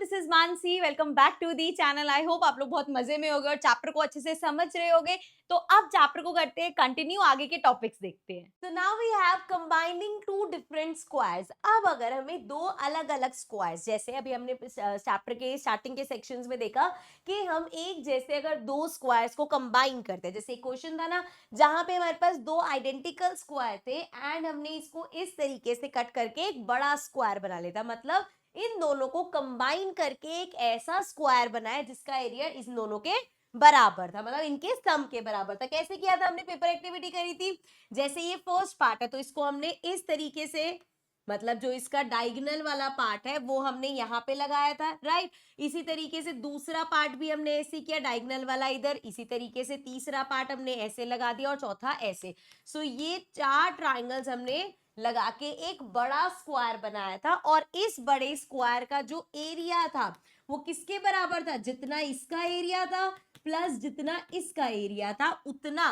This is Mansi. Welcome back to the channel. I hope आप लोग बहुत मजे में होगे और चैप्टर को अच्छे से समझ रहे होगे। तो अब चैप्टर को करते हैं कंटिन्यू, आगे के टॉपिक्स देखते हैं। So now we have combining two different squares. अब अगर हमें दो अलग अलग स्क्वायर्स, जैसे अभी हमने चैप्टर के स्टार्टिंग के सेक्शंस में देखा कि हम एक जैसे अगर दो स्क्वायर्स को कंबाइन करते हैं, जैसे एक क्वेश्चन था ना जहां पे हमारे पास दो आइडेंटिकल स्क्वायर थे एंड हमने इसको इस तरीके से कट करके एक बड़ा स्क्वायर बना लेता, मतलब इन दोनों को कंबाइन करके एक ऐसा स्क्वायर बनाया जिसका एरिया इन दोनों के बराबर था, मतलब इनके सम के बराबर था। कैसे किया था? हमने पेपर एक्टिविटी करी थी। जैसे ये फर्स्ट पार्ट है तो इसको हमने इस तरीके से, मतलब जो इसका डायगोनल वाला पार्ट है वो हमने यहाँ पे लगाया था, राइट। इसी तरीके से दूसरा पार्ट भी हमने ऐसे किया, डायगोनल वाला इधर, इसी तरीके से तीसरा पार्ट हमने ऐसे लगा दिया और चौथा ऐसे। सो ये चार ट्राइंगल्स हमने लगा के एक बड़ा स्क्वायर बनाया था और इस बड़े स्क्वायर का जो एरिया था वो किसके बराबर था? जितना इसका एरिया था प्लस जितना इसका एरिया था उतना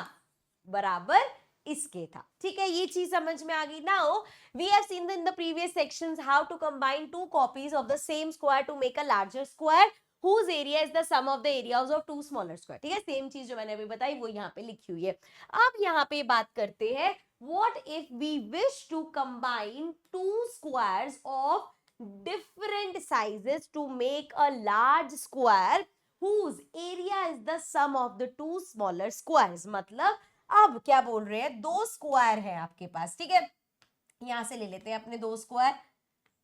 बराबर इसके था। ठीक है, ये चीज समझ में आ गई। Now we have seen in the previous sections how to combine two copies of the same square to make a larger square whose area is the sum of the areas of two smaller square। ठीक है, same चीज जो मैंने अभी बताई वो यहाँ पे लिखी हुई है। अब यहाँ पे बात करते हैं, what if we wish to combine two squares of different sizes to make a large square whose area is the sum of the two smaller squares। मतलब अब क्या बोल रहे हैं, दो स्क्वायर है आपके पास, ठीक है, यहां से ले लेते हैं अपने दो स्क्वायर,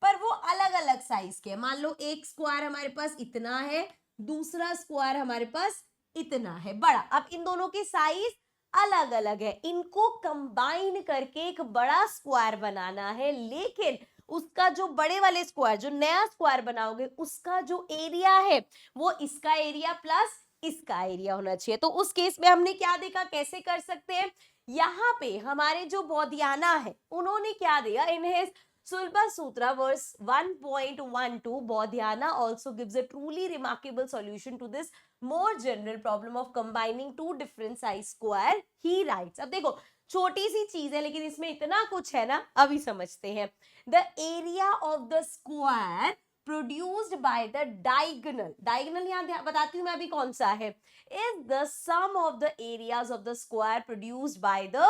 पर वो अलग अलग साइज के। मान लो एक स्क्वायर हमारे पास इतना है, दूसरा स्क्वायर हमारे पास इतना है बड़ा। अब इन दोनों के साइज अलग अलग है, इनको कंबाइन करके एक बड़ा स्क्वायर बनाना है, लेकिन उसका जो बड़े वाले स्क्वायर, जो नया स्क्वायर बनाओगे उसका जो एरिया है वो इसका एरिया प्लस इसका एरिया होना चाहिए। तो उस केस में हमने क्या देखा, कैसे कर सकते हैं। यहाँ पे हमारे जो बौधियाना है उन्होंने क्या दिया, in his Sulba Sutra verse 1.12, Bodhyana also gives a truly remarkable solution to this more general problem of combining two different size square. He writes, अब देखो छोटी सी चीज है लेकिन इसमें इतना कुछ है ना, अभी समझते हैं। The area of the square produced by the diagonal, diagonal यहाँ बताती हूँ मैं अभी कौन सा है, is the sum of the areas of the square produced by the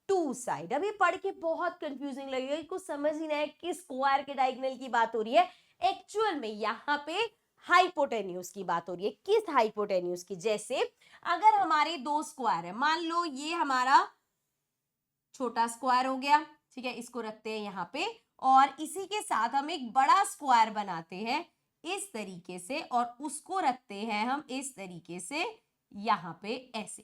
two side. अब ये पढ़ के बहुत कंफ्यूजिंग लगेगा, कुछ समझ ही नहीं है कि स्क्वायर के डायगोनल की बात हो रही है। एक्चुअल में यहाँ पे हाइपोटेन्यूज की बात हो रही है। किस हाइपोटेन्यूज की? जैसे अगर हमारे दो स्क्वायर है, मान लो ये हमारा छोटा स्क्वायर हो गया, ठीक है, इसको रखते हैं यहाँ पे और इसी के साथ हम एक बड़ा स्क्वायर बनाते हैं इस तरीके से और उसको रखते हैं हम इस तरीके से यहाँ पे ऐसे।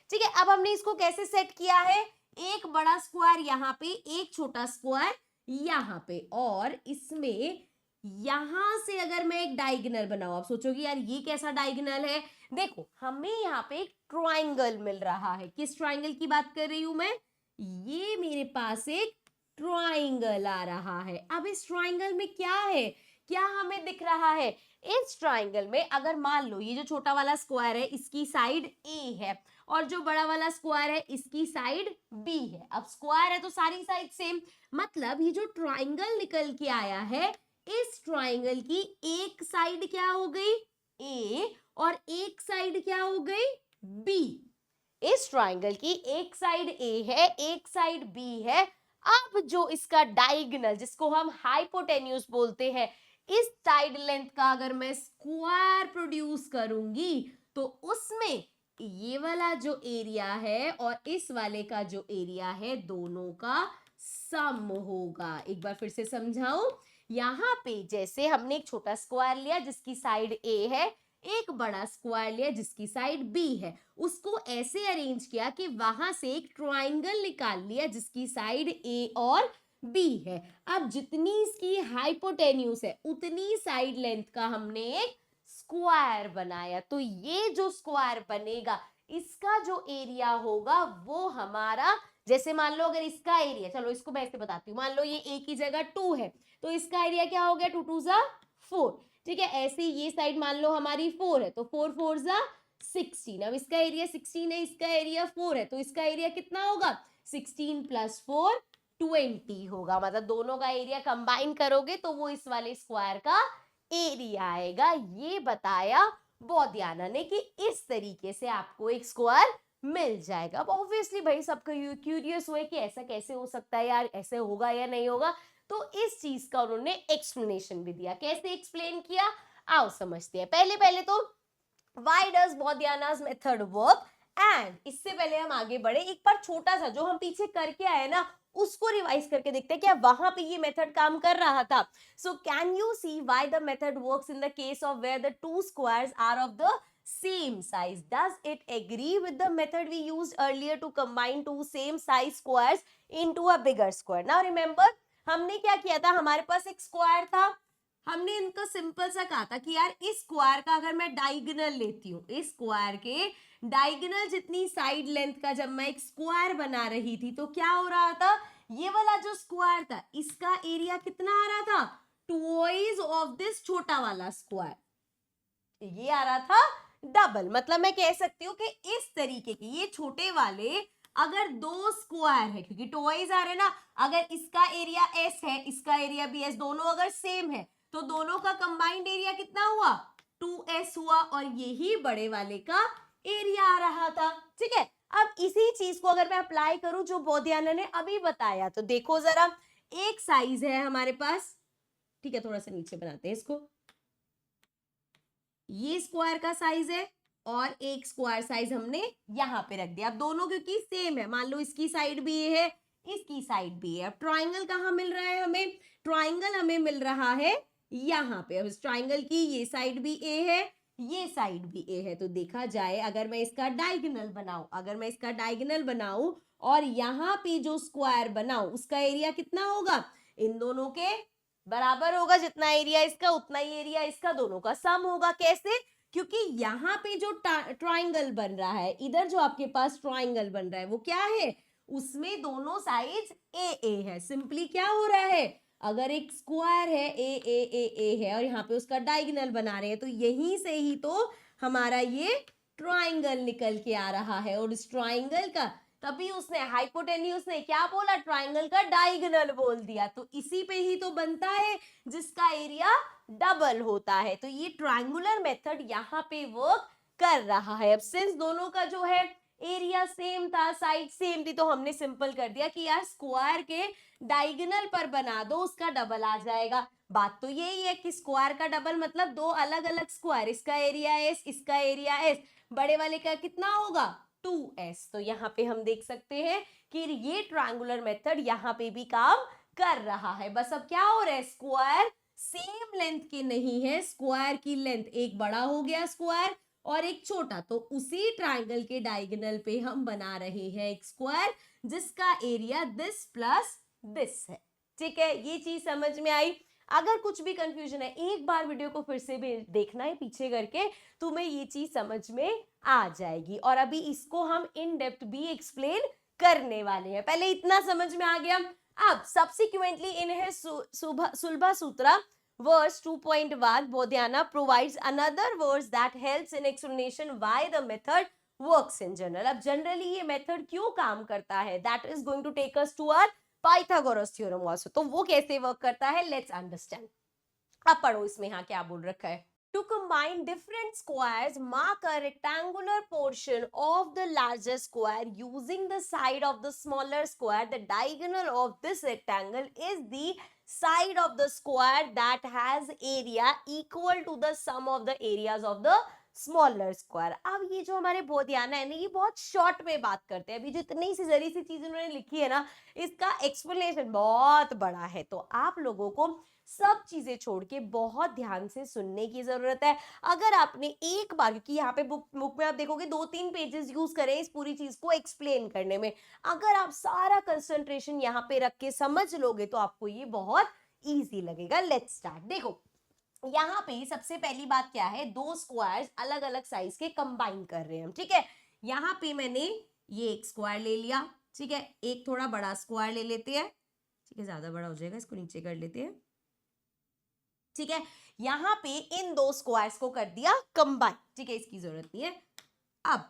ठीक है, अब हमने इसको कैसे सेट किया है, एक बड़ा स्क्वायर यहाँ पे, एक छोटा स्क्वायर यहाँ पे, और इसमें यहां से अगर मैं एक डायगोनल बनाऊं, आप सोचोगे यार ये कैसा डायगोनल है। देखो हमें यहाँ पे एक ट्राइंगल मिल रहा है। किस ट्राइंगल की बात कर रही हूं मैं? ये मेरे पास एक ट्राइंगल आ रहा है। अब इस ट्राइंगल में क्या है, क्या हमें दिख रहा है? इस ट्राइंगल में अगर मान लो ये जो छोटा वाला स्क्वायर है इसकी साइड ए है और जो बड़ा वाला स्क्वायर है इसकी साइड बी है। अब स्क्वायर है तो सारी साइड सेम, मतलब ये जो ट्राइंगल निकल के आया है इस ट्राइंगल की एक साइड क्या हो गई, ए, और एक साइड क्या हो गई, बी। इस ट्राइंगल की एक साइड ए है, एक साइड बी है। अब जो इसका डायगोनल, जिसको हम हाइपोटेन्यूज बोलते हैं, इस साइड लेंथ का अगर मैं स्क्वायर प्रोड्यूस करूंगी तो उसमें ये वाला जो एरिया है और इस वाले का जो एरिया है दोनों का सम होगा। एक बार फिर से समझाऊं, यहाँ पे जैसे हमने एक छोटा स्क्वायर लिया जिसकी साइड ए है, एक बड़ा स्क्वायर लिया जिसकी साइड बी है, उसको ऐसे अरेंज किया कि वहां से एक ट्राइंगल निकाल लिया जिसकी साइड ए और बी है। अब जितनी इसकी हाइपोटेन्यूज है उतनी साइड लेंथ का हमने एक स्क्वायर बनाया। तो ये जो स्क्वायर बनेगा इसका जो एरिया होगा वो हमारा, जैसे मान लो अगर इसका एरिया, चलो इसको मैं ऐसे बताती हूँ, मान लो ये ए की जगह 2 है तो इसका एरिया क्या हो गया, 2 2 जा 4। ठीक है, ऐसे ये साइड मान लो हमारी 4 है तो 4 4 जा 16। अब इसका एरिया 16 है, इसका एरिया 4 है तो इसका एरिया कितना होगा, 16 प्लस 4 20 होगा। मतलब दोनों का एरिया कंबाइन करोगे तो वो इस वाले स्क्वायर का एरिया आएगा। ये बताया बौद्याना ने कि इस तरीके से आपको एक स्क्वायर मिल जाएगा। अब ऑब्वियसली भाई सबका क्यूरियस हुए कि ऐसा कैसे हो सकता है यार, ऐसे होगा या नहीं होगा, तो इस चीज का उन्होंने एक्सप्लेनेशन भी दिया। कैसे एक्सप्लेन किया, आओ समझते हैं। पहले पहले तो why does Baudhayana's method work, and इससे पहले हम आगे बढ़े एक बार छोटा सा जो हम पीछे करके आए ना उसको रिवाइज करके देखते हैं क्या वहां पे ये मेथड काम कर रहा था। So can you see why the method works in the case of where the two squares are of the same size? Does it agree with the method we used earlier to combine two same size squares into a bigger square? Now remember हमने क्या किया था, हमारे पास एक square था, हमने इनका simple सा कहा था कि यार इस स्क्वायर का अगर मैं डायगोनल लेती हूँ, इस स्क्वायर के डायगोनल जितनी साइड लेंथ का जब मैं एक स्क्वायर बना रही थी तो क्या हो रहा था, ये वाला जो स्क्वायर था इसका एरिया कितना आ रहा था, ट्वाइस ऑफ दिस छोटा वाला स्क्वायर, ये आ रहा था डबल। मतलब मैं कह सकती हूँ कि इस तरीके के ये छोटे वाले अगर दो स्क्वायर है, क्योंकि ट्वाइस आ रहे ना, अगर इसका एरिया एस है इसका एरिया भी एस, दोनों अगर सेम है तो दोनों का कंबाइंड एरिया कितना हुआ, 2s हुआ, और यही बड़े वाले का एरिया आ रहा था। ठीक है, अब इसी चीज को अगर मैं अप्लाई करूं जो बौद्याना ने अभी बताया, तो देखो जरा, एक साइज है हमारे पास, ठीक है थोड़ा सा नीचे बनाते हैं इसको, ये स्क्वायर का साइज है और एक स्क्वायर साइज हमने यहां पे रख दिया। अब दोनों क्योंकि सेम है, मान लो इसकी साइड भी ये है इसकी साइड भी है। अब ट्राइंगल कहाँ मिल रहा है हमें, ट्राइंगल हमें मिल रहा है यहाँ पे। अब इस ट्राइंगल की ये साइड भी ए है ये साइड भी ए है, तो देखा जाए अगर मैं इसका डायगोनल बनाऊं, अगर मैं इसका डायगोनल बनाऊं और यहाँ पे जो स्क्वायर बनाऊं उसका एरिया कितना होगा, इन दोनों के बराबर होगा, जितना एरिया इसका उतना ही एरिया इसका, दोनों का सम होगा। कैसे, क्योंकि यहाँ पे जो ट्राइंगल बन रहा है, इधर जो आपके पास ट्राइंगल बन रहा है वो क्या है, उसमें दोनों साइड्स ए ए है। सिंपली क्या हो रहा है, अगर एक स्क्वायर है ए ए ए ए है और यहाँ पे उसका डायगोनल बना रहे हैं, तो यहीं से ही तो हमारा ये ट्राइंगल निकल के आ रहा है, और इस ट्राइंगल का तभी उसने हाइपोटेन्यूज ने क्या बोला, ट्राइंगल का डायगोनल बोल दिया, तो इसी पे ही तो बनता है जिसका एरिया डबल होता है। तो ये ट्रायंगुलर मेथड यहाँ पे वर्क कर रहा है। अब सिंस दोनों का जो है एरिया सेम था, साइड सेम थी, तो हमने सिंपल कर दिया कि यार स्क्वायर के डायगोनल पर बना दो उसका डबल आ जाएगा। बात तो यही है कि स्क्वायर का डबल मतलब दो अलग अलग स्क्वायर, इसका एरिया एस इसका एरिया एस, बड़े वाले का कितना होगा 2s। तो यहाँ पे हम देख सकते हैं कि ये ट्रायंगुलर मेथड यहाँ पे भी काम कर रहा है। बस अब क्या हो रहा है, स्क्वायर सेम लेंथ के नहीं है, स्क्वायर की लेंथ एक बड़ा हो गया स्क्वायर और एक छोटा, तो उसी ट्रायंगल के डायगोनल पे हम बना रहे हैं एक स्क्वायर जिसका एरिया दिस प्लस दिस है। ठीक है, ये चीज समझ में आई। अगर कुछ भी कंफ्यूजन है एक बार वीडियो को फिर से भी देखना है पीछे करके, तुम्हें ये चीज समझ में आ जाएगी। और अभी इसको हम इन डेप्थ भी एक्सप्लेन करने वाले हैं। पहले इतना समझ में आ गया। अब सब्सिक्वेंटली इन है सुलभा सूत्रा verse 2.1 Bodhyana provides another verse that helps in explanation why the method works in general. अब generally ये method क्यों काम करता है, that is going to take us to our Pythagoras theorem also. तो वो कैसे work करता है, let's understand. अब पढ़ो इसमें यहाँ क्या बोल रखा है। To combine different squares, mark a rectangular portion of the larger square using the side of the smaller square. The diagonal of this rectangle is the side of the square that has area equal to the sum of the areas of the smaller square. अब ये जो हमारे बोधियाना है ना, ये बहुत short में बात करते हैं। अभी जो इतनी सी जरी सी चीज उन्होंने लिखी है ना, इसका एक्सप्लेनेशन बहुत बड़ा है, तो आप लोगों को सब चीजें छोड़ के बहुत ध्यान से सुनने की जरूरत है। अगर आपने एक बार, क्योंकि यहाँ पे बुक में आप देखोगे 2-3 पेजेस यूज करें इस पूरी चीज को एक्सप्लेन करने में, अगर आप सारा कंसंट्रेशन यहाँ पे रख के समझ लोगे तो आपको ये बहुत इजी लगेगा। Let's start. देखो यहाँ पे सबसे पहली बात क्या है, दो स्क्वायर्स अलग अलग साइज के कंबाइन कर रहे हैं हम। ठीक है, यहाँ पे मैंने ये एक स्क्वायर ले लिया, ठीक है, एक थोड़ा बड़ा स्क्वायर ले लेते हैं, ठीक है, ज्यादा बड़ा हो जाएगा, इसको नीचे कर लेते हैं। ठीक है, यहाँ पे इन दो स्क्वायर्स को कर दिया कंबाइन, ठीक है, इसकी जरूरत नहीं है। अब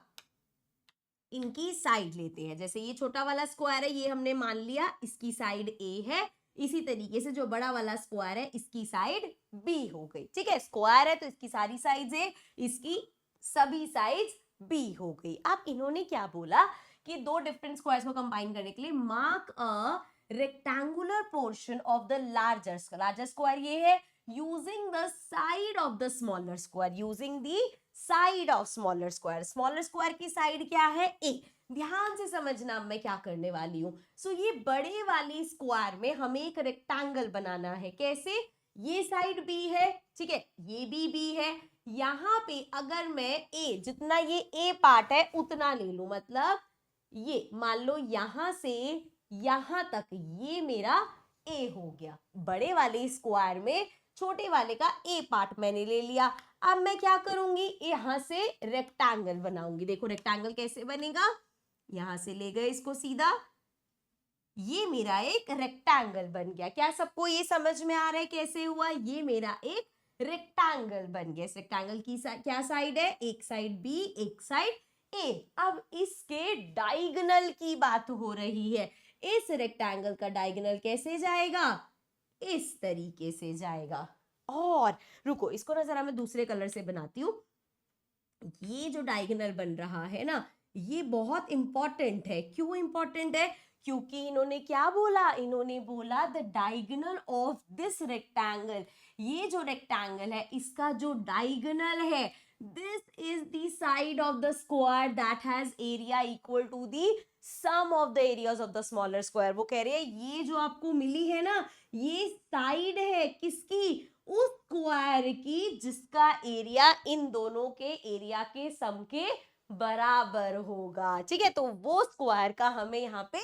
इनकी साइड लेते हैं, जैसे ये छोटा वाला स्क्वायर है, ये हमने मान लिया इसकी साइड ए है, इसी तरीके से जो बड़ा वाला स्क्वायर है इसकी साइड बी हो गई। ठीक है, स्क्वायर है तो इसकी सारी साइड्स है, इसकी सभी साइड्स बी हो गई। अब इन्होंने क्या बोला कि दो डिफरेंट स्क्वायर्स को कंबाइन करने के लिए mark a rectangular portion of the larger square ये है, using the side of the smaller square, using the side of smaller square की साइड क्या है, ए। ध्यान से समझना अब मैं क्या करने वाली हूं। सो ये बड़े वाली स्क्वायर में हमें एक रेक्टेंगल बनाना है। कैसे, ये साइड बी है, ठीक है, ये भी बी है, यहाँ पे अगर मैं ए, जितना ये ए पार्ट है उतना ले लूं, मतलब ये मान लो यहां से यहां तक ये मेरा ए हो गया। बड़े वाले स्क्वायर में छोटे वाले का ए पार्ट मैंने ले लिया। अब मैं क्या करूंगी, यहां से रेक्टेंगल बनाऊंगी। देखो रेक्टेंगल कैसे बनेगा, यहां से ले गए इसको सीधा, ये मेरा एक रेक्टेंगल बन गया। क्या सबको ये समझ में आ रहा है कैसे हुआ, ये मेरा एक रेक्टेंगल बन गया। इस रेक्टेंगल की क्या साइड है, एक साइड बी, एक साइड ए। अब इसके डायगोनल की बात हो रही है। इस रेक्टेंगल का डायगोनल कैसे जाएगा, इस तरीके से जाएगा। और रुको, इसको ना जरा मैं दूसरे कलर से बनाती हूँ। ये जो डायगोनल बन रहा है ना, ये बहुत इंपॉर्टेंट है। क्यों इंपॉर्टेंट है, क्योंकि इन्होंने क्या बोला, इन्होंने बोला the diagonal of this rectangle, ये जो रेक्टेंगल है इसका जो डायगोनल है, this is the side of the square that has area equal to the sum of the areas of the smaller square. वो कह रहे हैं ये जो आपको मिली है ना, ये साइड है किसकी, उस स्क्वायर की जिसका एरिया इन दोनों के एरिया के सम के बराबर होगा। ठीक है, तो वो स्क्वायर का हमें यहाँ पे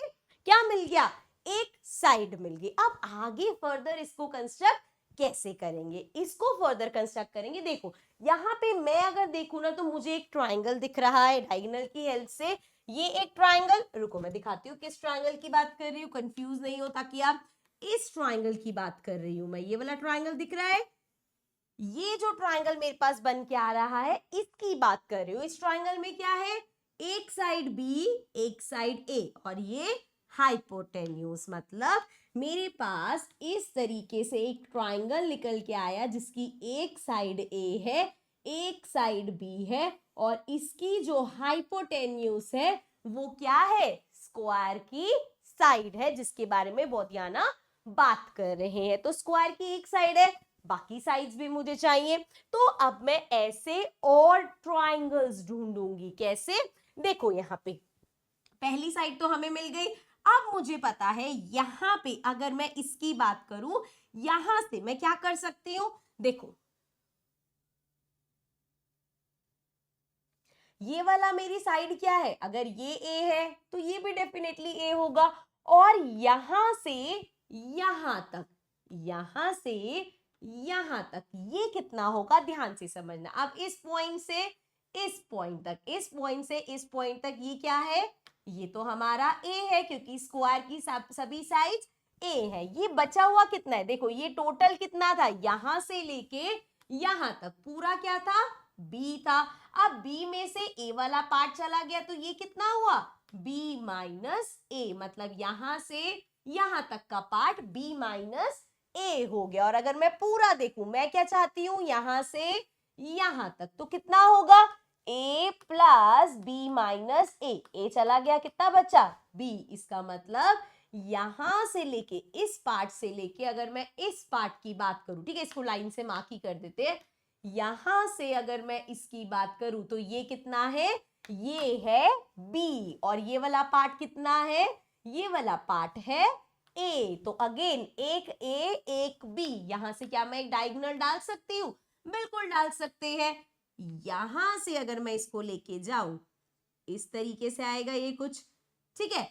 क्या मिल गया, एक साइड मिल गई। अब आगे फर्दर इसको कंस्ट्रक्ट कैसे करेंगे, इसको फर्दर कंस्ट्रक्ट करेंगे। देखो यहाँ पे मैं अगर देखूं ना, तो मुझे एक ट्राइंगल दिख रहा है डायगोनल की हेल्प से। ये एक ट्राइंगल, रुको मैं दिखाती हूँ किस ट्राइंगल की बात कर रही हूँ, कंफ्यूज नहीं हो, ताकि आप, इस ट्राइंगल की बात कर रही हूं मैं। ये वाला ट्राइंगल दिख रहा है, ये जो ट्राइंगल मेरे पास बन के आ रहा है इसकी बात कर रही हूँ। इस ट्राइंगल में क्या है, एक साइड बी, एक साइड ए, और ये हाइपोटेन्यूज, मतलब मेरे पास इस तरीके से एक ट्राइंगल निकल के आया जिसकी एक साइड ए है, एक साइड बी है, और इसकी जो हाइपोटेन्यूज है वो क्या है, स्क्वायर की साइड है, जिसके बारे में बोधियाना बात कर रहे हैं। तो स्क्वायर की एक साइड है, बाकी साइड्स भी मुझे चाहिए। तो अब मैं ऐसे और ट्राइंगल्स ढूंढूंगी। कैसे, देखो यहाँ पे पहली साइड तो हमें मिल गई। अब मुझे पता है यहाँ पे अगर मैं इसकी बात करूं, यहां से मैं क्या कर सकती हूं, देखो ये वाला मेरी साइड क्या है, अगर ये ए है तो ये भी डेफिनेटली ए होगा। और यहां से यहां तक, यहां से यहां तक ये कितना होगा, ध्यान से समझना। अब इस पॉइंट से इस पॉइंट तक, इस पॉइंट से इस पॉइंट तक ये क्या है, ये तो हमारा ए है, क्योंकि स्क्वायर की सभी साइड्स ए है। ये बचा हुआ कितना है, देखो ये टोटल कितना था, यहां से लेके यहां तक पूरा क्या था, बी था। अब बी में से ए वाला पार्ट चला गया तो ये कितना हुआ, बी माइनस ए, मतलब यहां से यहां तक का पार्ट बी माइनस ए हो गया। और अगर मैं पूरा देखूं, मैं क्या चाहती हूं, यहां से यहां तक, तो कितना होगा, ए प्लस बी माइनस ए, ए चला गया, कितना बचा, बी। इसका मतलब यहां से लेके इस पार्ट से लेके, अगर मैं इस पार्ट की बात करूं, ठीक है, इसको लाइन से मार्क ही कर देते हैं, यहां से अगर मैं इसकी बात करूं तो ये कितना है, ये है बी, और ये वाला पार्ट कितना है, ये वाला पार्ट है ए। तो अगेन एक ए एक बी, यहां से क्या मैं एक डायगोनल डाल सकती हूँ, बिल्कुल डाल सकते हैं। यहां से अगर मैं इसको लेके जाऊं, इस तरीके से आएगा ये कुछ, ठीक है।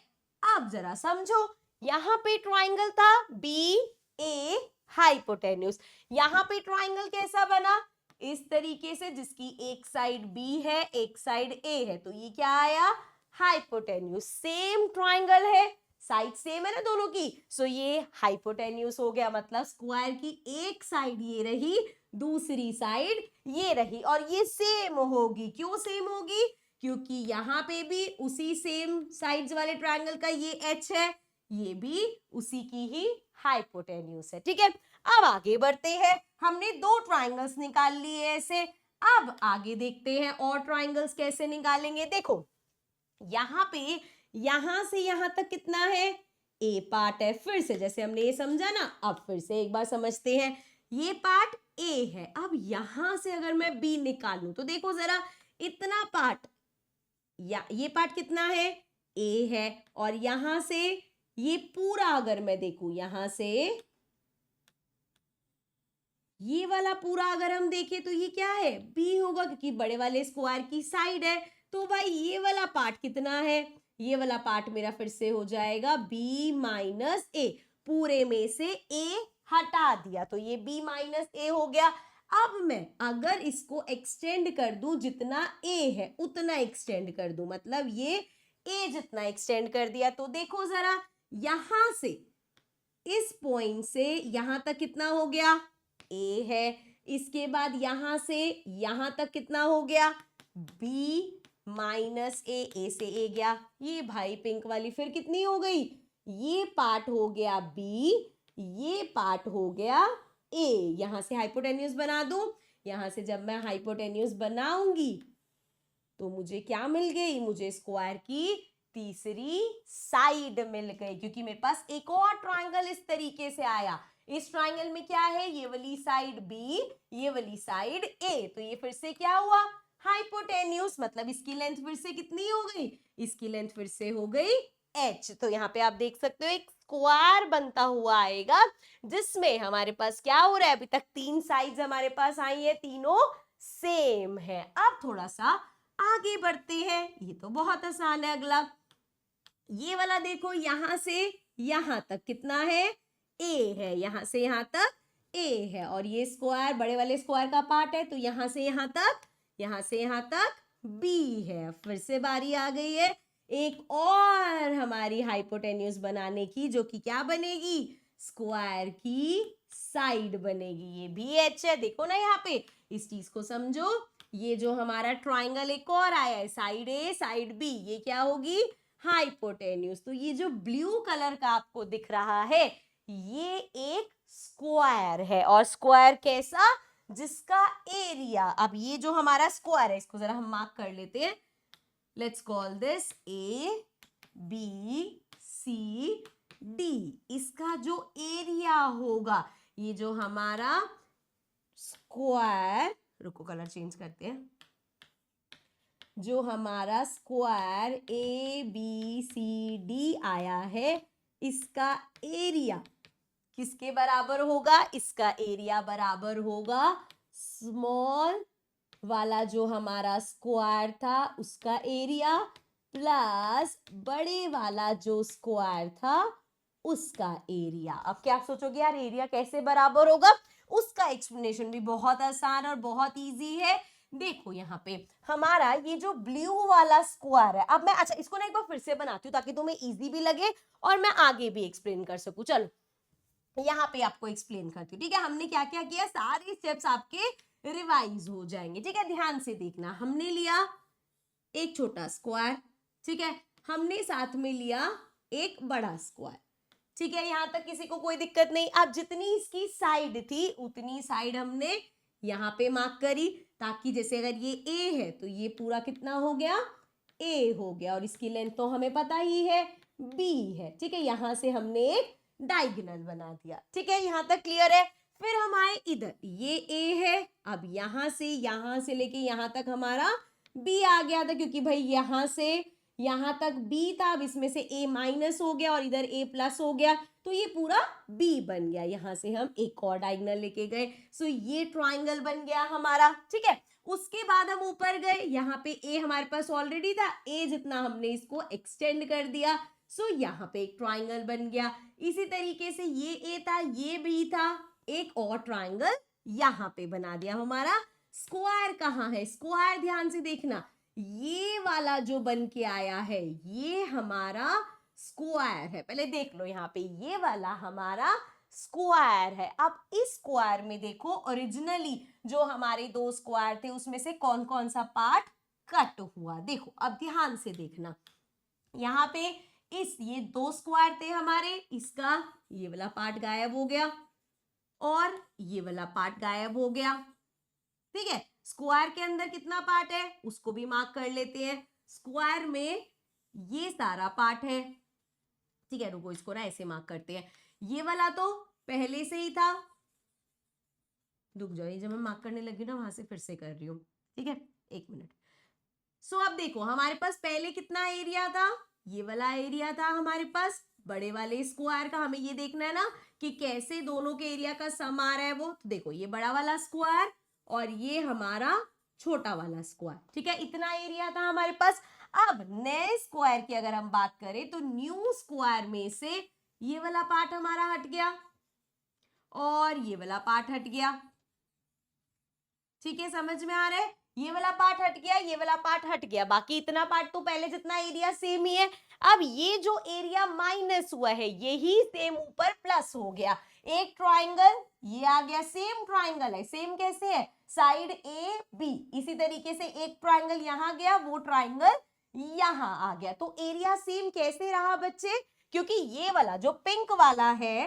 अब जरा समझो, यहां पे ट्राइंगल था बी ए हाइपोटेन्यूज, यहां पे ट्राइंगल कैसा बना, इस तरीके से, जिसकी एक साइड बी है एक साइड ए है, तो ये क्या आया, हाइपोटेन्यूज। सेम ट्राइंगल है, साइड सेम है ना दोनों की, सो ये हाइपोटेन्यूज हो गया। मतलब स्क्वायर की एक साइड ये रही, दूसरी साइड ये रही, और ये सेम होगी। क्यों सेम होगी, क्योंकि यहाँ पे भी उसी सेम साइड्स वाले ट्रायंगल का ये एच है, ये भी उसी की ही हाइपोटेन्यूज है। ठीक है, अब आगे बढ़ते हैं। हमने दो ट्राइंगल्स निकाल लिए ऐसे। अब आगे देखते हैं और ट्राइंगल्स कैसे निकालेंगे। देखो यहाँ पे यहां से यहां तक कितना है, ए पार्ट है। फिर से जैसे हमने ये समझा ना, अब फिर से एक बार समझते हैं। ये पार्ट ए है। अब यहां से अगर मैं बी निकालूं तो देखो जरा, इतना पार्ट, या ये पार्ट कितना है, ए है। और यहां से ये पूरा अगर मैं देखूं, यहां से ये वाला पूरा अगर हम देखें तो ये क्या है, बी होगा, क्योंकि बड़े वाले स्क्वायर की साइड है। तो भाई ये वाला पार्ट कितना है, ये वाला पार्ट मेरा फिर से हो जाएगा बी माइनस ए। पूरे में से ए हटा दिया तो ये बी माइनस ए हो गया। अब मैं अगर इसको एक्सटेंड कर दूं, जितना ए है उतना एक्सटेंड कर दूं, मतलब ये ए जितना एक्सटेंड कर दिया, तो देखो जरा, यहां से इस पॉइंट से यहां तक कितना हो गया, ए है। इसके बाद यहां से यहां तक कितना हो गया, बी माइनस ए, ए से ए गया। ये भाई पिंक वाली फिर कितनी हो गई, ये पार्ट हो गया बी, ये पार्ट हो गया ए। यहां से हाइपोटेन्यूज बना दूं। यहां से जब मैं हाइपोटेन्यूज बनाऊंगी तो मुझे क्या मिल गई, मुझे स्क्वायर की तीसरी साइड मिल गई, क्योंकि मेरे पास एक और ट्रायंगल इस तरीके से आया। इस ट्रायंगल में क्या है, ये वाली साइड बी, ये वाली साइड ए। तो ये फिर से क्या हुआ, हाइपोटेन्यूज। मतलब इसकी लेंथ फिर से कितनी हो गई, इसकी लेंथ फिर से हो गई h। तो यहाँ पे आप देख सकते हो एक स्क्वायर बनता हुआ आएगा, जिसमें हमारे पास क्या हो रहा है, अभी तक तीन साइड्स हमारे पास आई है, तीनों सेम है। अब थोड़ा सा आगे बढ़ते हैं। ये तो बहुत आसान है। अगला ये वाला देखो, यहां से यहां तक कितना है, ए है। यहां से यहां तक ए है, और ये स्क्वायर बड़े वाले स्क्वायर का पार्ट है। तो यहां से यहां तक, यहां से यहां तक बी है। फिर से बारी आ गई है एक और हमारी हाइपोटेन्यूज बनाने की, जो कि क्या बनेगी, स्क्वायर की साइड बनेगी। ये भी एच है। देखो ना यहाँ पे, इस चीज को समझो। ये जो हमारा ट्राइंगल एक और आया है, साइड ए साइड बी, ये क्या होगी, हाइपोटेन्यूज। तो ये जो ब्लू कलर का आपको दिख रहा है, ये एक स्क्वायर है। और स्क्वायर कैसा, जिसका एरिया, अब ये जो हमारा स्क्वायर है, इसको जरा हम मार्क कर लेते हैं। Let's call this A B C D. इसका जो एरिया होगा, ये जो हमारा स्क्वायर, रुको कलर चेंज करते हैं, जो हमारा square A B C D आया है, इसका एरिया किसके बराबर होगा, इसका एरिया बराबर होगा स्मॉल वाला जो हमारा स्क्वायर था उसका एरिया, प्लस बड़े वाला जो स्क्वायर था उसका एरिया। अब क्या सोचोगे यार, एरिया कैसे बराबर होगा, उसका एक्सप्लेनेशन भी बहुत आसान और बहुत इजी है। देखो यहाँ पे हमारा ये जो ब्लू वाला स्क्वायर है, अब मैं अच्छा इसको ना एक बार फिर से बनाती हूँ ताकि तुम्हें इजी भी लगे और मैं आगे भी एक्सप्लेन कर सकूं। चलो यहाँ पे आपको एक्सप्लेन करती हूँ। ठीक है, हमने क्या क्या किया, सारे स्टेप्स आपके रिवाइज हो जाएंगे। ठीक है, ध्यान से देखना। हमने लिया एक छोटा स्क्वायर, ठीक है, हमने साथ में लिया एक बड़ा स्क्वायर। ठीक है, यहां तक किसी को कोई दिक्कत नहीं। अब जितनी इसकी साइड थी उतनी साइड हमने यहाँ पे मार्क करी, ताकि जैसे अगर ये ए है तो ये पूरा कितना हो गया, ए हो गया। और इसकी लेंथ तो हमें पता ही है, बी है। ठीक है, यहां से हमने एक डायगोनल बना दिया। ठीक है, यहां तक क्लियर है। फिर हम आए इधर, ये ए है। अब यहां से लेके यहां तक हमारा बी आ गया था, क्योंकि भाई यहां से यहां तक बी था। अब इसमें से ए माइनस हो गया और इधर ए प्लस हो गया, तो ये पूरा बी बन गया। यहां से हम एक और डायगोनल लेके गए, सो ये ट्राइंगल बन गया हमारा। ठीक है, उसके बाद हम ऊपर गए, यहाँ पे ए हमारे पास ऑलरेडी था, ए जितना हमने इसको एक्सटेंड कर दिया, सो यहाँ पे एक ट्राइंगल बन गया। इसी तरीके से ये ए था, ये बी था, एक और ट्राइंगल यहाँ पे बना दिया हमारा। स्क्वायर कहाँ है, स्क्वायर ध्यान से देखना, ये वाला जो बन के आया है ये हमारा स्क्वायर है। पहले देख लो यहाँ पे, ये वाला हमारा स्क्वायर है। अब इस स्क्वायर में देखो, ओरिजिनली जो हमारे दो स्क्वायर थे उसमें से कौन कौन सा पार्ट कट हुआ। देखो अब ध्यान से देखना, यहाँ पे ये दो स्क्वायर थे हमारे, इसका ये वाला पार्ट गायब हो गया और ये वाला पार्ट गायब हो गया। ठीक है, स्क्वायर के अंदर कितना पार्ट है उसको भी मार्क कर लेते हैं। स्क्वायर में ये सारा पार्ट है। ठीक है, रुको इसको ना ऐसे मार्क करते हैं। ये वाला तो पहले से ही था, रुक जाओ, ये जब मैं मार्क करने लगी ना वहां से फिर से कर रही हूँ। ठीक है, एक मिनट। सो अब देखो हमारे पास पहले कितना एरिया था, ये वाला एरिया था हमारे पास बड़े वाले स्क्वायर का। हमें ये देखना है ना कि कैसे दोनों के एरिया का सम आ रहा है वो। तो देखो ये बड़ा वाला स्क्वायर और ये हमारा छोटा वाला स्क्वायर। ठीक है, इतना एरिया था हमारे पास। अब नए स्क्वायर की अगर हम बात करें तो न्यू स्क्वायर में से ये वाला पार्ट हमारा हट गया और ये वाला पार्ट हट गया। ठीक है, समझ में आ रहा है, ये वाला पार्ट हट गया, ये वाला पार्ट हट गया, बाकी इतना पार्ट तो पहले जितना एरिया सेम ही है। अब ये जो एरिया माइनस हुआ है यही सेम ऊपर प्लस हो गया। एक ट्राइंगल ये आ गया, सेम ट्राइंगल है, सेम कैसे है, साइड ए बी, इसी तरीके से एक ट्राइंगल यहां गया, वो ट्राइंगल यहां आ गया। तो एरिया सेम कैसे रहा बच्चे, क्योंकि ये वाला जो पिंक वाला है,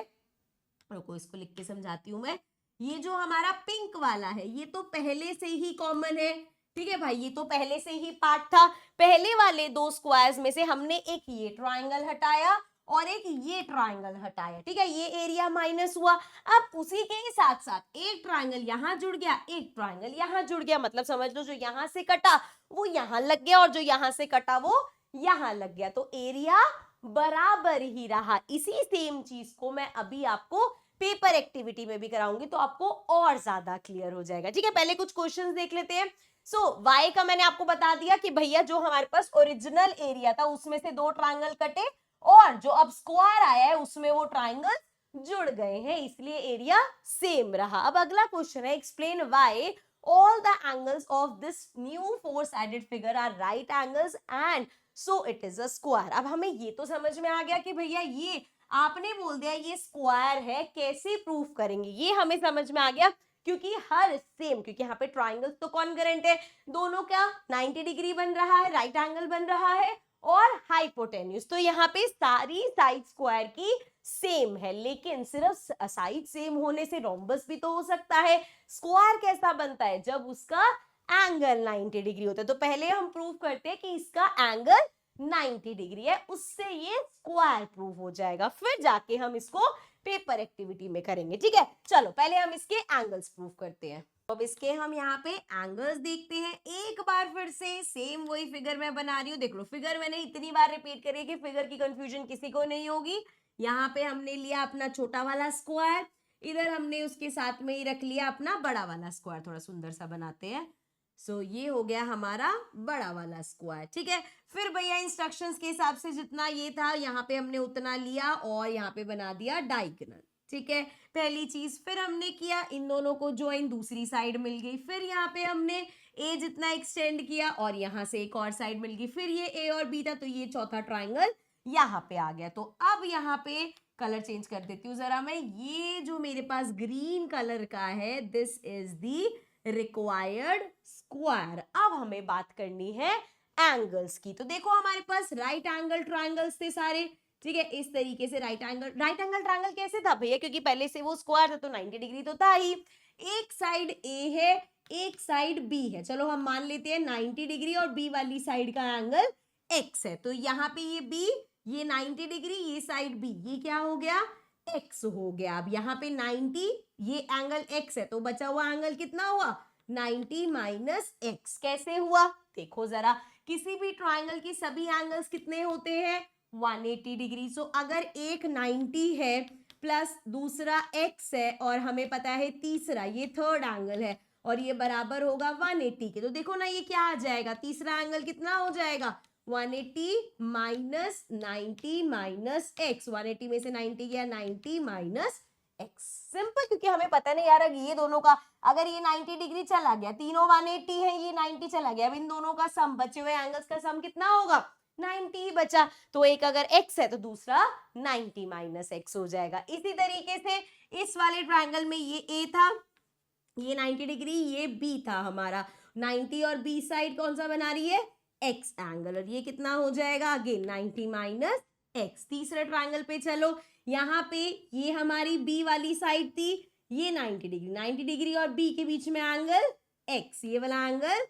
रुको इसको लिख के समझाती हूं मैं, ये जो हमारा पिंक वाला है ये तो पहले से ही कॉमन है। ठीक है भाई, ये तो पहले से ही पार्ट था। पहले वाले दो स्क्वायर्स में से हमने एक ये ट्राइंगल हटाया और एक ये ट्राइंगल हटाया। ठीक है, ये एरिया माइनस हुआ। अब उसी के ही साथ साथ एक ट्राइंगल यहां जुड़ गया, एक ट्राइंगल यहां जुड़ गया, मतलब समझ लो जो यहां से कटा वो यहां लग गया और जो यहां से कटा वो यहां लग गया। तो एरिया बराबर ही रहा। इसी सेम चीज को मैं अभी आपको पेपर एक्टिविटी में भी कराऊंगी तो आपको और ज्यादा क्लियर हो जाएगा। ठीक है, पहले कुछ क्वेश्चंस देख लेते हैं। सो y का मैंने आपको बता दिया कि भैया जो हमारे पास ओरिजिनल एरिया था उसमें से दो ट्रायंगल कटे और जो अब स्क्वायर आया है उसमें वो ट्रायंगल जुड़ गए हैं, इसलिए एरिया सेम रहा। अब अगला क्वेश्चन है, explain why all the angles of this new four sided figure are right angles and so it is a square। अब हमें ये तो समझ में आ गया कि भैया ये आपने बोल दिया ये स्क्वायर है, कैसे प्रूफ करेंगे ये हमें समझ में आ गया, क्योंकि हर सेम, क्योंकि यहाँ पे ट्राइंगल्स तो कॉन्करेंट है, दोनों का 90 डिग्री बन रहा है, राइट एंगल बन रहा है और हाइपोटेन्यूज, तो यहाँ पे सारी साइड स्क्वायर की सेम है। लेकिन सिर्फ साइड सेम होने से रोम्बस भी तो हो सकता है। स्क्वायर कैसा बनता है, जब उसका एंगल 90 डिग्री होता है। तो पहले हम प्रूव करते हैं कि इसका एंगल 90 डिग्री है, उससे ये स्क्वायर प्रूव हो जाएगा, फिर जाके हम इसको पेपर एक्टिविटी में करेंगे। ठीक है, चलो पहले हम इसके एंगल्स प्रूव करते हैं। अब इसके हम यहाँ पे एंगल्स देखते हैं। एक बार फिर से सेम वही फिगर मैं बना रही हूँ। देख लो, फिगर मैंने इतनी बार रिपीट करी है कि फिगर की कंफ्यूजन किसी को नहीं होगी। यहाँ पे हमने लिया अपना छोटा वाला स्क्वायर, इधर हमने उसके साथ में ही रख लिया अपना बड़ा वाला स्क्वायर। थोड़ा सुंदर सा बनाते हैं। सो ये हो गया हमारा बड़ा वाला स्क्वायर। ठीक है, फिर भैया इंस्ट्रक्शंस के हिसाब से जितना ये था यहाँ पे हमने उतना लिया और यहाँ पे बना दिया डायगोनल। ठीक है, पहली चीज। फिर हमने किया इन दोनों को ज्वाइन, दूसरी साइड मिल गई। फिर यहाँ पे हमने ए जितना एक्सटेंड किया और यहाँ से एक और साइड मिल गई। फिर ये ए और बी था तो ये चौथा ट्राइंगल यहाँ पे आ गया। तो अब यहाँ पे कलर चेंज कर देती हूँ जरा मैं। ये जो मेरे पास ग्रीन कलर का है, this is the required square. अब हमें बात करनी है एंगल्स की। तो देखो हमारे पास राइट एंगल ट्रायंगल्स थे सारे। ठीक है, इस तरीके से राइट एंगल ट्रायंगल कैसे था भैया, क्योंकि पहले से वो स्क्वायर था तो 90 डिग्री तो था ही। एक साइड ए है, एक साइड बी है। चलो हम मान लेते हैं 90 डिग्री और बी वाली साइड का एंगल एक्स है। तो यहाँ पे ये बी, ये 90 डिग्री, ये साइड बी, ये क्या हो गया, एक्स हो गया। अब यहाँ पे 90, ये एंगल एक्स है तो बचा हुआ एंगल कितना हुआ, 90 माइनस एक्स। कैसे हुआ देखो जरा, किसी भी ट्राइंगल के सभी एंगल्स कितने होते हैं, 180 डिग्री। सो अगर एक 90 है प्लस दूसरा x है और हमें पता है तीसरा ये थर्ड एंगल है और ये बराबर होगा 180 के, तो देखो ना ये क्या आ जाएगा, तीसरा एंगल कितना हो जाएगा, 180 माइनस 90 माइनस एक्स। 180 में से 90 गया, 90 माइनस एक्स। सिंपल, क्योंकि हमें पता नहीं यार ये दोनों का, अगर ये 90 डिग्री चला गया, तीनों 180 है, ये 90 चला गया, अब इन दोनों का सम, बचे हुए एंगल्स का सम कितना होगा, 90 बचा। तो एक अगर x है तो दूसरा 90 माइनस एक्स हो जाएगा। इसी तरीके से इस वाले ट्रायंगल में ये a था, ये 90 डिग्री, ये b था हमारा। 90 और b साइड कौन सा बना रही है, x एंगल, और ये कितना हो जाएगा अगेन 90 माइनस एक्स। तीसरे ट्रायंगल पे चलो, यहाँ पे ये हमारी बी वाली साइड थी, ये 90 डिग्री, 90 डिग्री और बी के बीच में एंगल एक्स, ये वाला एंगल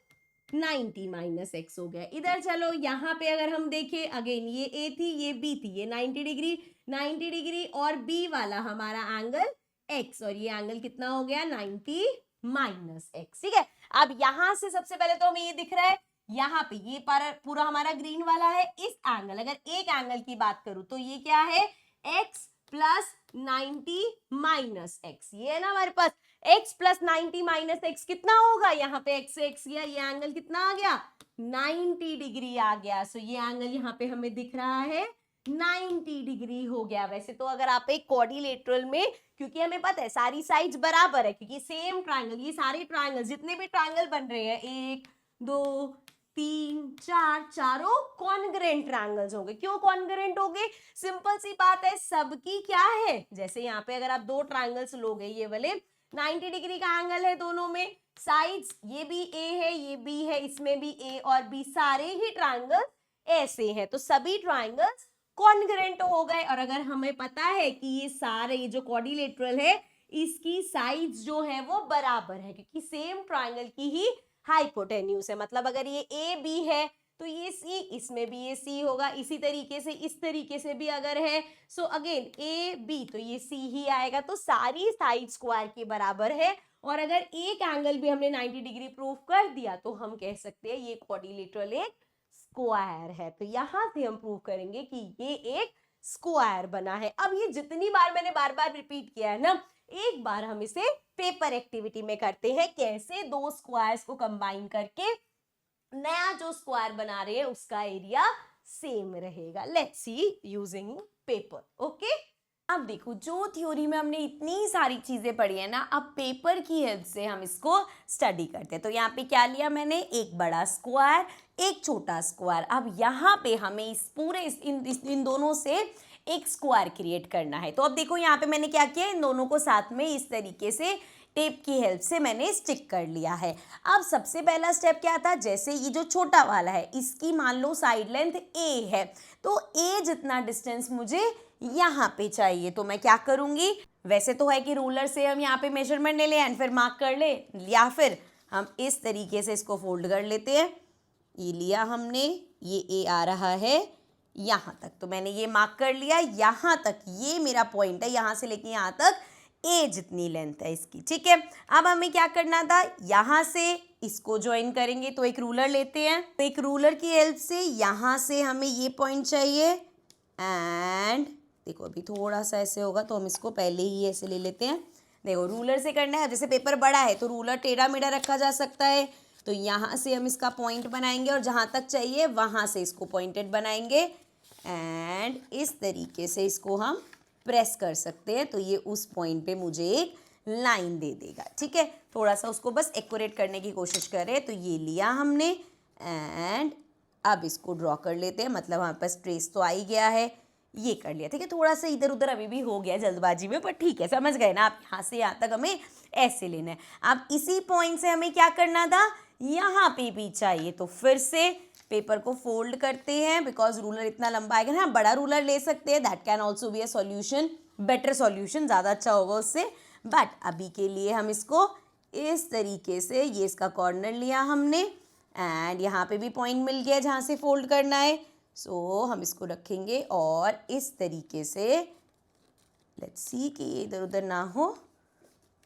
90 माइनस एक्स हो गया। इधर चलो यहाँ पे अगर हम देखें अगेन, ये ए थी ये बी थी, ये 90 डिग्री, 90 डिग्री और बी वाला हमारा एंगल एक्स, और ये एंगल कितना हो गया 90 माइनस एक्स। ठीक है, अब यहां से सबसे पहले तो हमें ये दिख रहा है, यहाँ पे ये पूरा हमारा ग्रीन वाला है, इस एंगल, अगर एक एंगल की बात करूं तो ये क्या है, x प्लस 90 माइनस एक्स, ये है ना हमारे पास। x प्लस 90 माइनस एक्स कितना होगा, यहाँ पे x से x गया, ये एंगल कितना आ गया 90 डिग्री आ गया। सो ये एंगल यहाँ पे हमें दिख रहा है 90 डिग्री हो गया। वैसे तो अगर आप एक क्वाड्रिलेटरल में, क्योंकि हमें पता है सारी साइड्स बराबर है, क्योंकि सेम ट्रायंगल, ये सारे ट्रायंगल जितने भी ट्रायंगल बन रहे हैं, 1 2 3 4, चारों कॉन्ग्रेंट ट्रायंगल्स होंगे। क्यों कॉन्ग्रेंट होंगे, सिंपल सी बात है, सबकी क्या है, जैसे यहाँ पे अगर आप दो ट्रायंगल्स लोगे, ये वाले 90 डिग्री का एंगल है दोनों में, साइड्स ये भी ए है ये बी है, इसमें भी ए और बी, सारे ही ट्रायंगल्स ऐसे हैं, तो सभी ट्रायंगल्स कॉन्ग्रेंट हो गए। और अगर हमें पता है कि ये सारे, ये जो क्वाड्रिलेटरल है, इसकी साइड्स जो है वो बराबर है, क्योंकि सेम ट्रायंगल की ही हाइपोटेन्यूज है। मतलब अगर ये ए बी है तो ये सी, इसमें भी ये सी होगा, इसी तरीके से इस तरीके से भी अगर है, सो अगेन ए बी तो ये सी ही आएगा। तो सारी साइड स्क्वायर के बराबर है, और अगर एक एंगल भी हमने 90 डिग्री प्रूव कर दिया तो हम कह सकते हैं ये क्वाड्रिलेटरल एक स्क्वायर है। तो यहां से हम प्रूव करेंगे कि ये एक स्क्वायर बना है। अब ये जितनी बार मैंने बार बार रिपीट किया है ना, एक बार हम इसे पेपर एक्टिविटी में करते हैं, कैसे दो स्क्वायर्स को कंबाइन करके नया जो स्क्वायर बना रहे हैं उसका एरिया सेम रहेगा। Let's see using paper. Okay, अब देखो, जो थ्योरी में हमने इतनी सारी चीजें पढ़ी है ना, अब पेपर की हेल्प से हम इसको स्टडी करते हैं। तो यहाँ पे क्या लिया मैंने, एक बड़ा स्क्वायर एक छोटा स्क्वायर। अब यहाँ पे हमें इस पूरे इन दोनों से एक स्क्वायर क्रिएट करना है। तो अब देखो यहाँ पे मैंने क्या किया, इन दोनों को साथ में इस तरीके से टेप की हेल्प से मैंने स्टिक कर लिया है। अब सबसे पहला स्टेप क्या था, जैसे ये जो छोटा वाला है इसकी मान लो साइड लेंथ a है, तो a जितना डिस्टेंस मुझे यहाँ पे चाहिए, तो मैं क्या करूँगी, वैसे तो है कि रूलर से हम यहाँ पे मेजरमेंट ले लें एंड फिर मार्क कर ले, या फिर हम इस तरीके से इसको फोल्ड कर लेते हैं। ये लिया हमने, ये a आ रहा है यहाँ तक, तो मैंने ये मार्क कर लिया, यहाँ तक ये मेरा पॉइंट है, यहाँ से लेके यहाँ तक ए जितनी लेंथ है इसकी। ठीक है, अब हमें क्या करना था, यहाँ से इसको ज्वाइन करेंगे, तो एक रूलर लेते हैं, तो एक रूलर की हेल्प से यहाँ से हमें ये पॉइंट चाहिए, एंड देखो अभी थोड़ा सा ऐसे होगा तो हम इसको पहले ही ऐसे ले लेते हैं। देखो रूलर से करना है, जैसे पेपर बड़ा है तो रूलर टेढ़ा मेढ़ा रखा जा सकता है, तो यहाँ से हम इसका पॉइंट बनाएंगे और जहाँ तक चाहिए वहाँ से इसको पॉइंटेड बनाएंगे, एंड इस तरीके से इसको हम प्रेस कर सकते हैं, तो ये उस पॉइंट पे मुझे एक लाइन दे देगा। ठीक है, थोड़ा सा उसको बस एक्यूरेट करने की कोशिश करें। तो ये लिया हमने, एंड अब इसको ड्रॉ कर लेते हैं, मतलब हमारे पास ट्रेस तो आ ही गया है, ये कर लिया। ठीक है, थोड़ा सा इधर उधर अभी भी हो गया जल्दबाजी में, पर ठीक है, समझ गए ना आप, यहाँ से यहाँ तक हमें ऐसे लेना है। अब इसी पॉइंट से हमें क्या करना था, यहाँ पे भी चाहिए, तो फिर से पेपर को फोल्ड करते हैं, बिकॉज रूलर इतना लंबा आएगा ना, बड़ा रूलर ले सकते हैं, that can also be a solution, better solution, ज़्यादा अच्छा होगा उससे, बट अभी के लिए हम इसको इस तरीके से, ये इसका कॉर्नर लिया हमने, एंड यहाँ पे भी पॉइंट मिल गया जहाँ से फोल्ड करना है, सो हम इसको रखेंगे और इस तरीके से, लेट्स सी कि ये इधर उधर ना हो,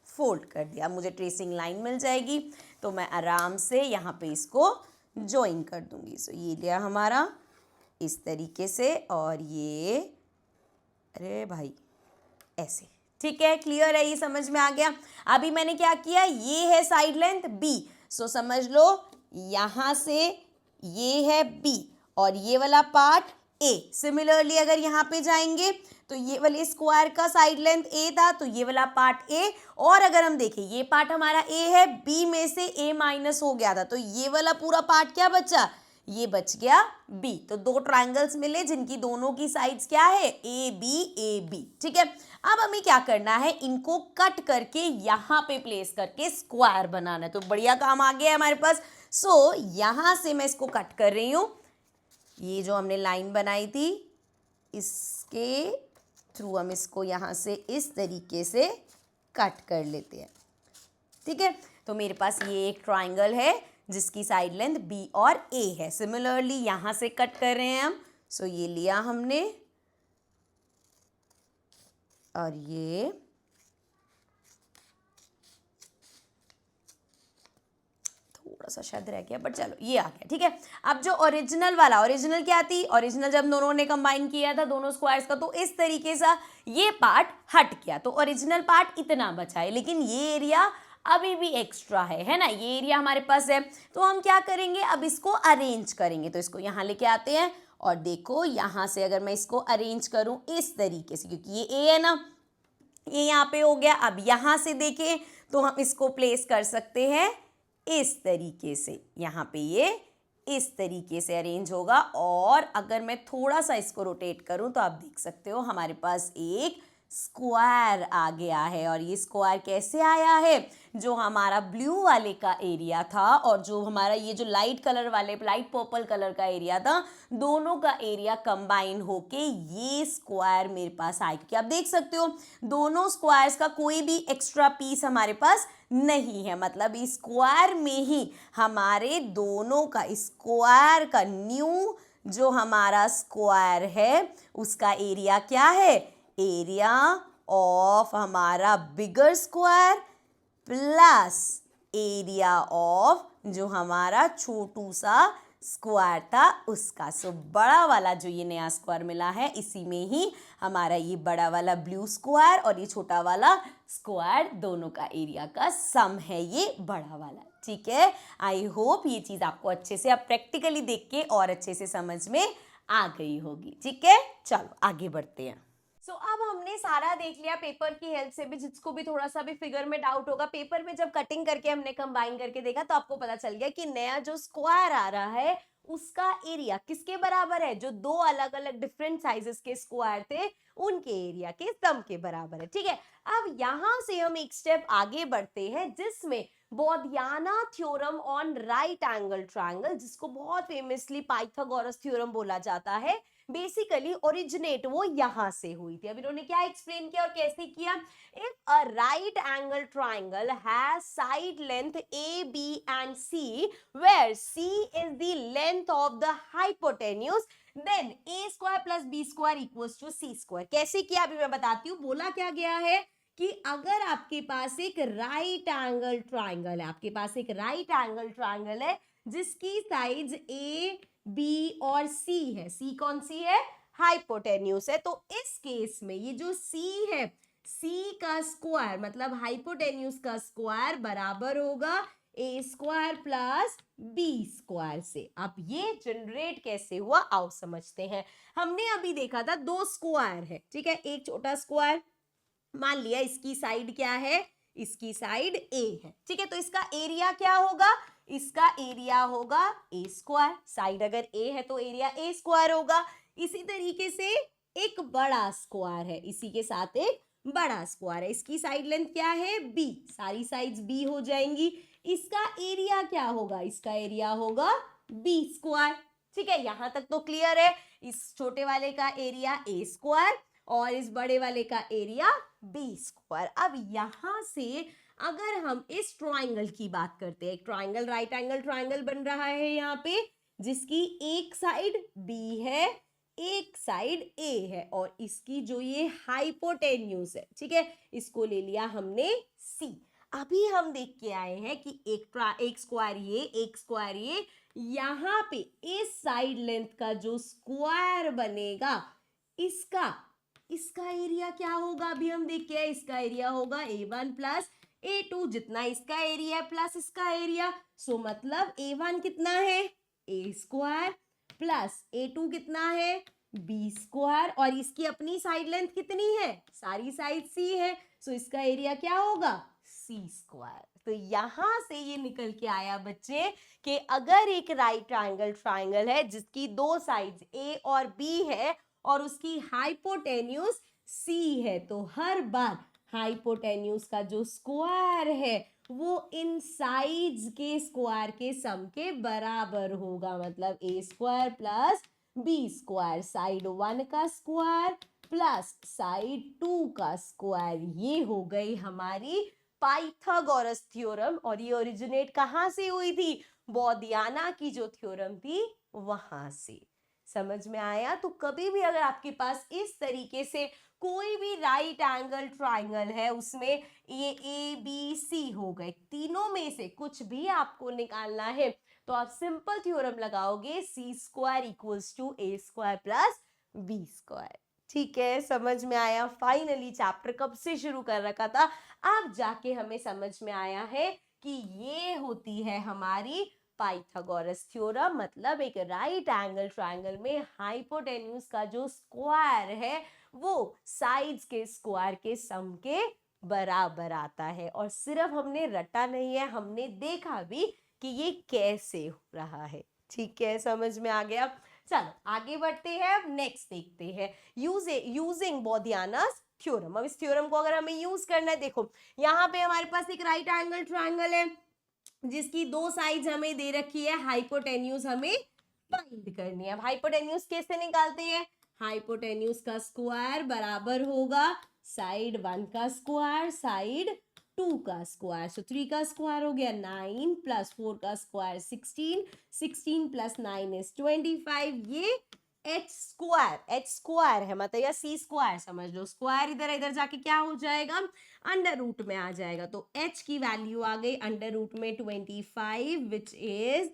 फोल्ड कर दिया, मुझे ट्रेसिंग लाइन मिल जाएगी, तो मैं आराम से यहाँ पे इसको ज्वाइन कर दूंगी। सो ये लिया हमारा इस तरीके से, और ये, अरे भाई ऐसे, ठीक है, क्लियर है, ये समझ में आ गया। अभी मैंने क्या किया, ये है साइड लेंथ b, सो समझ लो यहाँ से ये है b और ये वाला पार्ट a। सिमिलरली अगर यहाँ पे जाएंगे तो ये वाले स्क्वायर का साइड लेंथ a था, तो ये वाला पार्ट a, और अगर हम देखें ये पार्ट हमारा a है, b में से a माइनस हो गया था, तो ये वाला पूरा पार्ट क्या बचा, ये बच गया b। तो दो ट्रायंगल्स मिले जिनकी दोनों की साइड्स क्या है, ए बी। ठीक है, अब हमें क्या करना है, इनको कट करके यहाँ पे प्लेस करके स्क्वायर बनाना है, तो बढ़िया काम आ गया है हमारे पास। सो यहाँ से मैं इसको कट कर रही हूँ, ये जो हमने लाइन बनाई थी इसके थ्रू हम इसको यहाँ से इस तरीके से कट कर लेते हैं। ठीक है, तो मेरे पास ये एक ट्राइंगल है जिसकी साइड लेंथ बी और ए है। सिमिलरली यहाँ से कट कर रहे हैं हम। सो ये लिया हमने और ये थोड़ा सा शायद रह गया, बट चलो ये आ गया। ठीक है, अब जो ओरिजिनल वाला, ओरिजिनल क्या थी, ओरिजिनल जब दोनों ने कंबाइन किया था दोनों स्क्वायर्स का, तो इस तरीके से ये पार्ट हट गया, तो ओरिजिनल पार्ट इतना बचा है। लेकिन ये एरिया अभी भी एक्स्ट्रा है ना, ये एरिया हमारे पास है। तो हम क्या करेंगे, अब इसको अरेंज करेंगे। तो इसको यहाँ लेके आते हैं और देखो यहाँ से अगर मैं इसको अरेंज करूँ इस तरीके से, क्योंकि ये ए है ना, ये यहाँ पे हो गया। अब यहाँ से देखें तो हम इसको प्लेस कर सकते हैं इस तरीके से, यहाँ पे ये इस तरीके से अरेंज होगा। और अगर मैं थोड़ा सा इसको रोटेट करूँ तो आप देख सकते हो हमारे पास एक स्क्वायर आ गया है। और ये स्क्वायर कैसे आया है, जो हमारा ब्लू वाले का एरिया था और जो हमारा ये जो लाइट कलर वाले, लाइट पर्पल कलर का एरिया था, दोनों का एरिया कंबाइन होके ये स्क्वायर मेरे पास आया। क्योंकि आप देख सकते हो दोनों स्क्वायर्स का कोई भी एक्स्ट्रा पीस हमारे पास नहीं है, मतलब इस स्क्वायर में ही हमारे दोनों का स्क्वायर का न्यू जो हमारा स्क्वायर है उसका एरिया क्या है, एरिया ऑफ हमारा बिगर स्क्वायर प्लस एरिया ऑफ जो हमारा छोटू सा स्क्वायर था उसका। सो बड़ा वाला जो ये नया स्क्वायर मिला है, इसी में ही हमारा ये बड़ा वाला ब्लू स्क्वायर और ये छोटा वाला स्क्वायर दोनों का एरिया का सम है ये बड़ा वाला। ठीक है, आई होप ये चीज़ आपको अच्छे से अब प्रैक्टिकली देख के और अच्छे से समझ में आ गई होगी। ठीक है, चलो आगे बढ़ते हैं। अब हमने सारा देख लिया पेपर की हेल्प से भी, जिसको भी थोड़ा सा भी फिगर में डाउट होगा, पेपर में जब कटिंग करके हमने कंबाइन करके देखा तो आपको पता चल गया कि नया जो स्क्वायर आ रहा है उसका एरिया किसके बराबर है, जो दो अलग अलग डिफरेंट साइजेस के स्क्वायर थे उनके एरिया के सम के बराबर है। ठीक है, अब यहां से हम एक स्टेप आगे बढ़ते हैं जिसमें Baudhayana theorem on right angle triangle, जिसको बहुत फेमसली पाइथागोरस थ्योरम बोला जाता है, बेसिकली ओरिजिनेट वो यहां से हुई थी। अब इन्होंने क्या एक्सप्लेन किया और कैसे किया, if a right angle triangle has side length A B and C where C is the length of the hypotenuse, then A square plus B square equals to C square. कैसे किया अभी मैं बताती हूँ। बोला क्या गया है कि अगर आपके पास एक राइट एंगल ट्राइंगल है, आपके पास एक राइट एंगल ट्राइंगल है जिसकी साइड्स ए बी और सी है, सी कौन सी है, हाइपोटेन्यूस है, तो इस केस में ये जो सी है, सी का स्क्वायर मतलब हाइपोटेन्यूस का स्क्वायर बराबर होगा ए स्क्वायर प्लस बी स्क्वायर से। अब ये जनरेट कैसे हुआ आओ समझते हैं। हमने अभी देखा था दो स्क्वायर है, ठीक है, एक छोटा स्क्वायर, मान लिया इसकी साइड क्या है, इसकी साइड ए है, ठीक है, तो इसका एरिया क्या होगा, इसका एरिया होगा ए स्क्वायर, साइड अगर ए है तो एरिया ए स्क्वायर होगा। इसी तरीके से एक बड़ा स्क्वायर है, इसी के साथ एक बड़ा स्क्वायर है, इसकी साइड लेंथ क्या है बी, सारी साइड्स बी हो जाएंगी, इसका एरिया क्या होगा, इसका एरिया होगा बी स्क्वायर। ठीक है, यहां तक तो क्लियर है। इस छोटे वाले का एरिया ए स्क्वायर और इस बड़े वाले का एरिया बी स्क्वायर। अब यहां से अगर हम इस ट्राइंगल की बात करते हैं, एक ट्राइंगल राइट एंगल ट्राइंगल बन रहा है यहाँ पे, जिसकी एक साइड बी है एक साइड ए है और इसकी जो ये हाइपोटेन्यूज है, ठीक है, इसको ले लिया हमने सी। अभी हम देख के आए हैं कि एक स्क्वायर ये एक स्क्वायर ये, यहाँ पे इस साइड लेंथ का जो स्क्वायर बनेगा इसका एरिया क्या होगा, अभी हम देख के आए, इसका एरिया होगा a1 प्लस a2, जितना इसका एरिया प्लस इसका एरिया। सो मतलब a1 कितना है a स्क्वायर प्लस a2 कितना है बी स्क्वायर और इसकी अपनी साइड लेंथ कितनी है, सारी साइड सी है, सो इसका एरिया क्या होगा सी स्क्वायर। तो यहां से ये निकल के आया बच्चे कि अगर एक राइट ट्राइंगल है जिसकी दो साइड्स ए और बी है और उसकी हाइपोटेन्यूज सी है, तो हर बार हाइपोटेन्यूज का जो स्क्वायर है वो इन साइड्स के स्क्वायर के सम के बराबर होगा, मतलब A square plus B square, side 1 का स्क्वायर प्लस साइड 2 का स्क्वायर, ये हो गई हमारी पाइथागोरस थ्योरम। और ये ओरिजिनेट कहाँ से हुई थी? बौधियाना की जो थ्योरम थी वहां से। समझ में आया? तो कभी भी अगर आपके पास इस तरीके से कोई भी राइट एंगल ट्राइंगल है, उसमें ये ए बी सी हो गए, तीनों में से कुछ भी आपको निकालना है, तो आप सिंपल थ्योरम लगाओगे, C square equals to A square plus B square. ठीक है, समझ में आया? फाइनली चैप्टर कब से शुरू कर रखा था, अब जाके हमें समझ में आया है कि ये होती है हमारी पाइथागोरस थ्योरम। मतलब एक राइट एंगल ट्रायंगल में हाइपोटेन्यूज का जो स्क्वायर है वो साइड्स के स्क्वायर के सम के बराबर आता है। और सिर्फ हमने रटा नहीं है, हमने देखा भी कि ये कैसे हो रहा है। ठीक है, समझ में आ गया? चलो आगे बढ़ते हैं, अब नेक्स्ट देखते हैं यूजिंग बोधियानास थ्योरम। अब इस थ्योरम को अगर हमें यूज करना है, देखो यहाँ पे हमारे पास एक राइट एंगल ट्रायंगल है जिसकी दो साइड्स हमें दे रखी है, हाइपोटेन्यूज हमें फाइंड करनी है। अब हाइपोटेन्यूज कैसे निकालते हैं? हाइपोटेन्यूज का स्क्वायर बराबर होगा साइड 1 का स्क्वायर साइड 2 का स्क्वायर। सो 3 का स्क्वायर हो गया 9 प्लस 4 का स्क्वायर 16, 16 प्लस 9 इज 25। ये एच स्क्वायर है, मतलब या सी स्क्वायर समझ लो, स्क्वायर इधर इधर जाके क्या हो जाएगा, अंडर रूट में आ जाएगा। तो h की वैल्यू आ गई अंडर रूट में 25 विच इज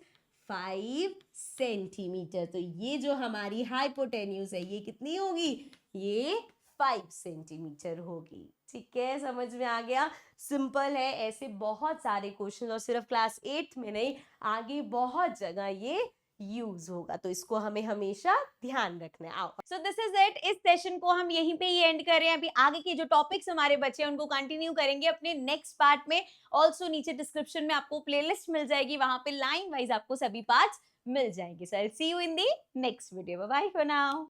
5 सेंटीमीटर। तो ये जो हमारी हाइपोटेन्यूज है ये कितनी होगी? ये 5 सेंटीमीटर होगी। ठीक है, समझ में आ गया? सिंपल है। ऐसे बहुत सारे क्वेश्चन, और सिर्फ क्लास 8 में नहीं, आगे बहुत जगह ये यूज होगा, तो इसको हमें हमेशा ध्यान रखना है। आओ, सो दिस इज इट। इस सेशन को हम यहीं पे ही एंड कर रहे हैं। अभी आगे के जो टॉपिक्स हमारे बचे हैं उनको कंटिन्यू करेंगे अपने नेक्स्ट पार्ट में। ऑल्सो नीचे डिस्क्रिप्शन में आपको प्लेलिस्ट मिल जाएगी, वहां पे लाइन वाइज आपको सभी पार्ट्स मिल जाएंगे। So I will see you in the next video. Bye bye for now.